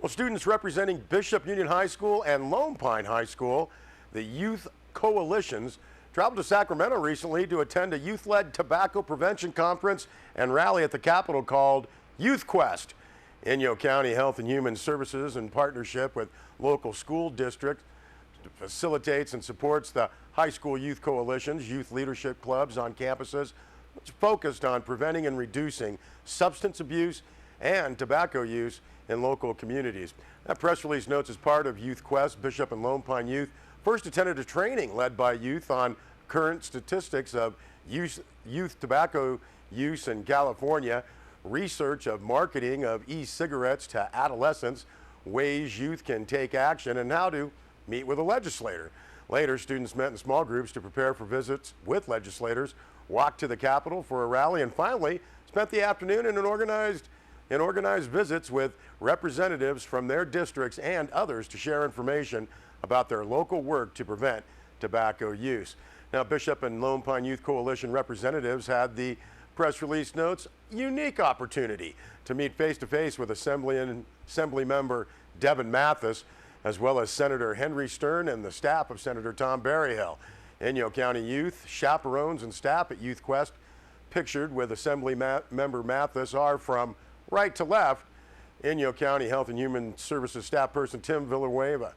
Well, students representing Bishop Union High School and Lone Pine High School, the youth coalitions, traveled to Sacramento recently to attend a youth-led tobacco prevention conference and rally at the Capitol called Youth Quest. Inyo County Health and Human Services, in partnership with local school districts, facilitates and supports the high school youth coalitions, youth leadership clubs on campuses, which are focused on preventing and reducing substance abuse and tobacco use in local communities. That press release notes, as part of Youth Quest, Bishop and Lone Pine Youth first attended a training led by youth on current statistics of youth tobacco use in California, research of marketing of e-cigarettes to adolescents, ways youth can take action, and how to meet with a legislator. Later, students met in small groups to prepare for visits with legislators, walked to the Capitol for a rally, and finally spent the afternoon in organized visits with representatives from their districts and others to share information about their local work to prevent tobacco use. Now, Bishop and Lone Pine Youth Coalition representatives had, the press release notes, unique opportunity to meet face-to-face with Assembly Member Devin Mathis, as well as Senator Henry Stern and the staff of Senator Tom Berryhill. Inyo County youth, chaperones, and staff at Youth Quest, pictured with Assembly Member Mathis, are from right to left: Inyo County Health and Human Services staff person Tim Villanueva,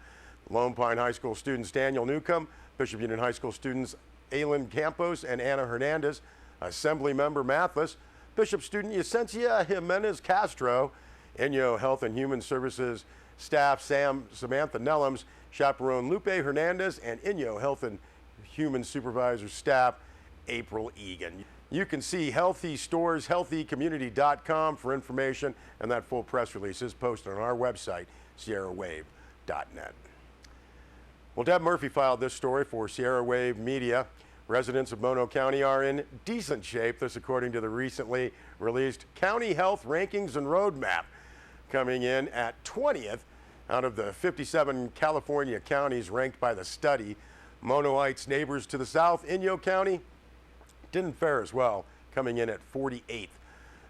Lone Pine High School students Daniel Newcomb, Bishop Union High School students Aylin Campos and Anna Hernandez, Assembly Member Mathis, Bishop student Yesenia Jimenez Castro, Inyo Health and Human Services staff Samantha Nellums, chaperone Lupe Hernandez, and Inyo Health and Human Supervisor staff April Egan. You can see Healthy Stores, healthycommunity.com for information, and that full press release is posted on our website, sierrawave.net. Well, Deb Murphy filed this story for Sierra Wave Media. Residents of Mono County are in decent shape, this according to the recently released County Health Rankings and Roadmap, coming in at 20th out of the 57 California counties ranked by the study. Monoites neighbors to the south, Inyo County, didn't fare as well, coming in at 48th.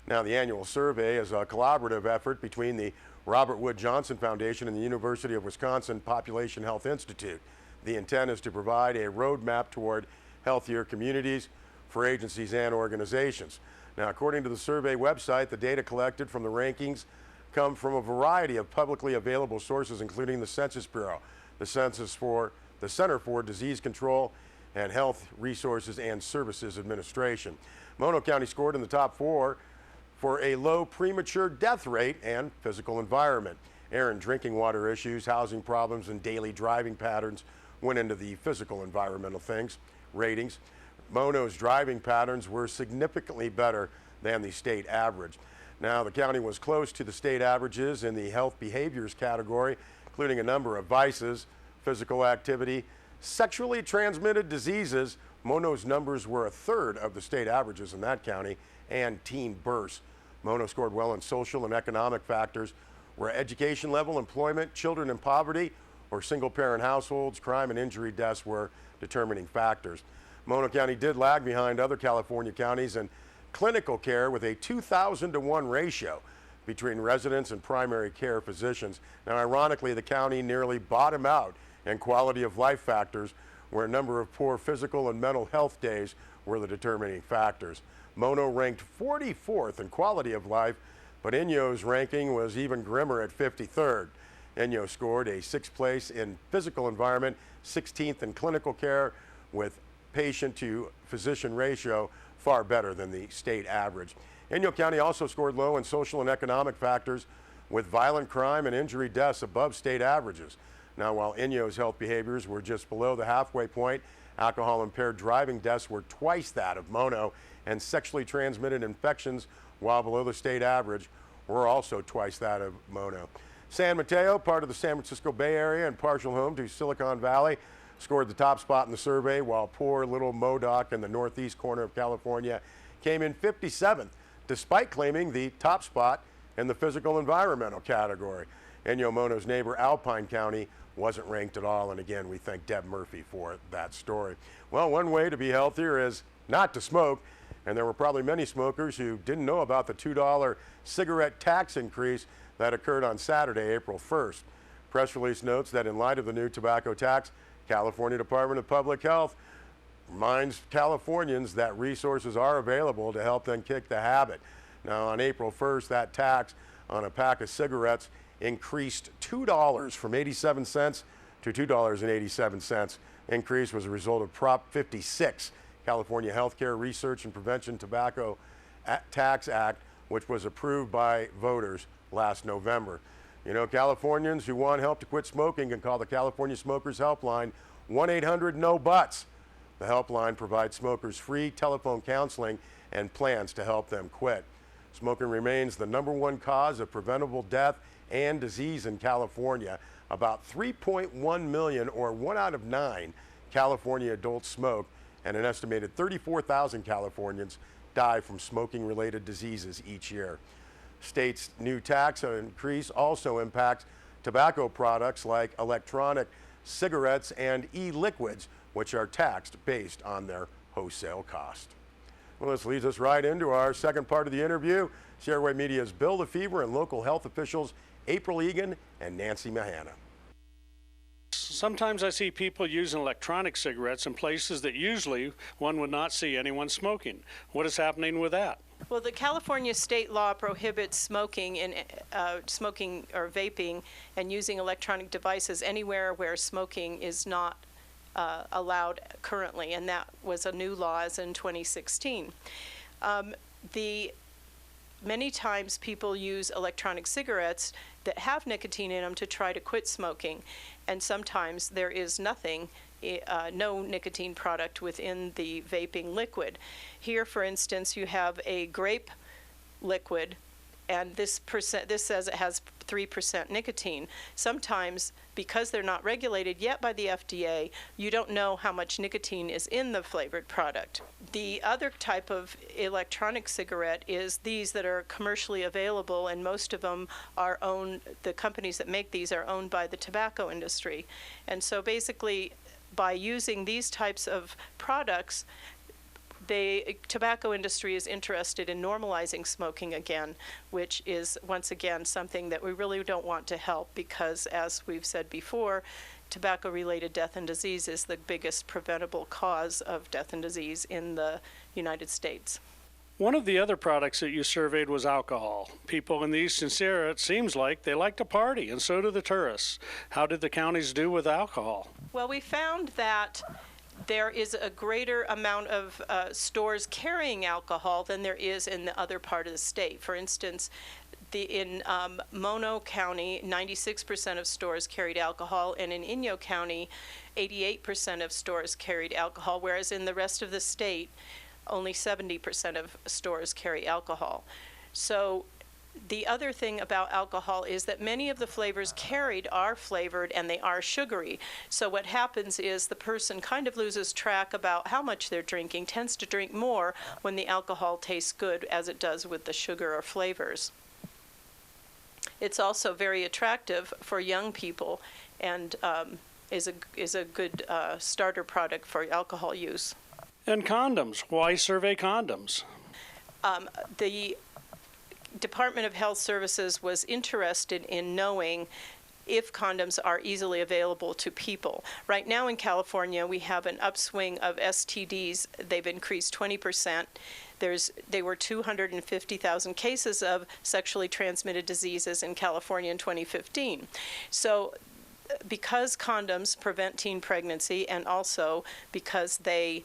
Now, the annual survey is a collaborative effort between the Robert Wood Johnson Foundation and the University of Wisconsin Population Health Institute. The intent is to provide a roadmap toward healthier communities for agencies and organizations. Now, according to the survey website, the data collected from the rankings come from a variety of publicly available sources, including the Census Bureau, the Center for Disease Control, and Health Resources and Services Administration. Mono County scored in the top 4 for a low premature death rate and physical environment. Air and drinking water issues, housing problems, and daily driving patterns went into the physical environmental ratings. Mono's driving patterns were significantly better than the state average. Now, the county was close to the state averages in the health behaviors category, including a number of vices, physical activity, sexually transmitted diseases. Mono's numbers were a third of the state averages in that county, and teen births. Mono scored well in social and economic factors, where education level, employment, children in poverty, or single-parent households, crime and injury deaths were determining factors. Mono County did lag behind other California counties in clinical care with a 2,000 to 1 ratio between residents and primary care physicians. Now, ironically, the county nearly bottomed out in quality of life factors, where a number of poor physical and mental health days were the determining factors. Mono ranked 44th in quality of life, but Inyo's ranking was even grimmer at 53rd. Inyo scored a 6th place in physical environment, 16th in clinical care, with patient to physician ratio far better than the state average. Inyo County also scored low in social and economic factors, with violent crime and injury deaths above state averages. Now, while Inyo's health behaviors were just below the halfway point, alcohol-impaired driving deaths were twice that of Mono, and sexually transmitted infections, while below the state average, were also twice that of Mono. San Mateo, part of the San Francisco Bay Area and partial home to Silicon Valley, scored the top spot in the survey, while poor little Modoc in the northeast corner of California came in 57th, despite claiming the top spot in the physical environmental category. Inyo Mono's neighbor, Alpine County, wasn't ranked at all, and again, we thank Deb Murphy for that story. Well, one way to be healthier is not to smoke, And there were probably many smokers who didn't know about the $2 cigarette tax increase that occurred on Saturday, April 1st. Press release notes that in light of the new tobacco tax, California Department of Public Health reminds Californians that resources are available to help them kick the habit. Now, on April 1st, that tax on a pack of cigarettes increased $2 from 87 cents to $2.87. Increase was a result of Prop 56, California Healthcare Research and Prevention Tobacco Tax Act, which was approved by voters last November. You know, Californians who want help to quit smoking can call the California Smokers Helpline, 1-800-NO-BUTTS. The helpline provides smokers free telephone counseling and plans to help them quit. Smoking remains the #1 cause of preventable death and disease in California. About 3.1 million, or 1 out of 9, California adults smoke, and an estimated 34,000 Californians die from smoking-related diseases each year. State's new tax increase also impacts tobacco products like electronic cigarettes and e-liquids, which are taxed based on their wholesale cost. Well, this leads us right into our second part of the interview. Shareway Media's Bill LeFever and local health officials April Egan and Nancy Mahana. Sometimes I see people using electronic cigarettes in places that usually one would not see anyone smoking. What is happening with that? Well, the California state law prohibits smoking and smoking or vaping and using electronic devices anywhere where smoking is not allowed currently, and that was a new law as in 2016. Many times people use electronic cigarettes that have nicotine in them to try to quit smoking, and sometimes there is nothing, no nicotine product within the vaping liquid. Here, for instance, you have a grape liquid, and this says it has 3% nicotine. Sometimes, because they're not regulated yet by the FDA, you don't know how much nicotine is in the flavored product. The other type of electronic cigarette is these that are commercially available, and most of them are owned, the companies that make these are owned by the tobacco industry. And so basically, by using these types of products, the tobacco industry is interested in normalizing smoking again, which is, once again, something that we really don't want to help because, as we've said before, tobacco-related death and disease is the biggest preventable cause of death and disease in the United States. One of the other products that you surveyed was alcohol. People in the Eastern Sierra, it seems like, they like to party, and so do the tourists. How did the counties do with alcohol? Well, we found that there is a greater amount of stores carrying alcohol than there is in the other part of the state. For instance, in Mono County, 96% of stores carried alcohol, and in Inyo County, 88% of stores carried alcohol, whereas in the rest of the state, only 70% of stores carry alcohol. So the other thing about alcohol is that many of the flavors carried are flavored and they are sugary. So what happens is the person kind of loses track about how much they're drinking, tends to drink more when the alcohol tastes good, as it does with the sugar or flavors. It's also very attractive for young people and is a good starter product for alcohol use. And condoms. Why survey condoms? The Department of Health Services was interested in knowing if condoms are easily available to people. Right now in California, we have an upswing of STDs. They've increased 20%. There were 250,000 cases of sexually transmitted diseases in California in 2015. So because condoms prevent teen pregnancy, and also because they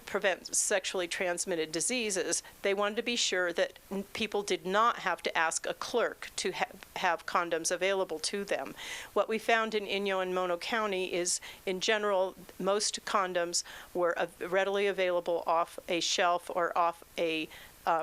prevent sexually transmitted diseases, they wanted to be sure that people did not have to ask a clerk to have condoms available to them. What we found in Inyo and Mono County is, in general, most condoms were readily available off a shelf or off a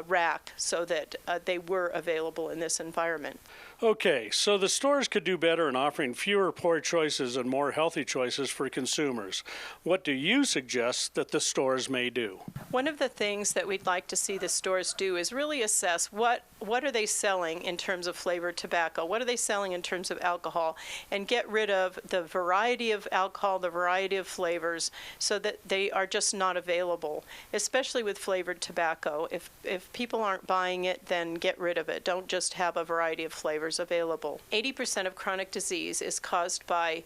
rack so that they were available in this environment. Okay, so the stores could do better in offering fewer poor choices and more healthy choices for consumers. What do you suggest that the stores may do? One of the things that we'd like to see the stores do is really assess what are they selling in terms of flavored tobacco, what are they selling in terms of alcohol, and get rid of the variety of alcohol, the variety of flavors, so that they are just not available, especially with flavored tobacco. If people aren't buying it, then get rid of it. Don't just have a variety of flavors available. 80% of chronic disease is caused by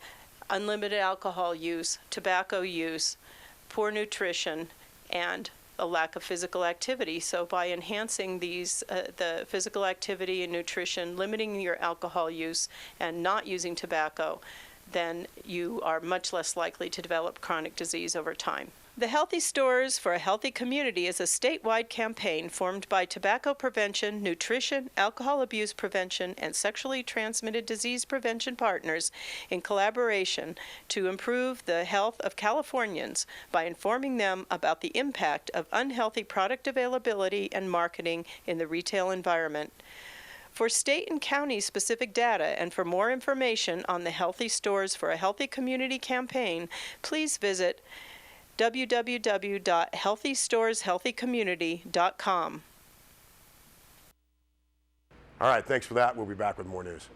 unlimited alcohol use, tobacco use, poor nutrition, and a lack of physical activity. So by enhancing these, the physical activity and nutrition, limiting your alcohol use, and not using tobacco, then you are much less likely to develop chronic disease over time. The Healthy Stores for a Healthy Community is a statewide campaign formed by tobacco prevention, nutrition, alcohol abuse prevention, and sexually transmitted disease prevention partners in collaboration to improve the health of Californians by informing them about the impact of unhealthy product availability and marketing in the retail environment. For state and county specific data and for more information on the Healthy Stores for a Healthy Community campaign, please visit www.healthystoreshealthycommunity.com. All right, thanks for that. We'll be back with more news.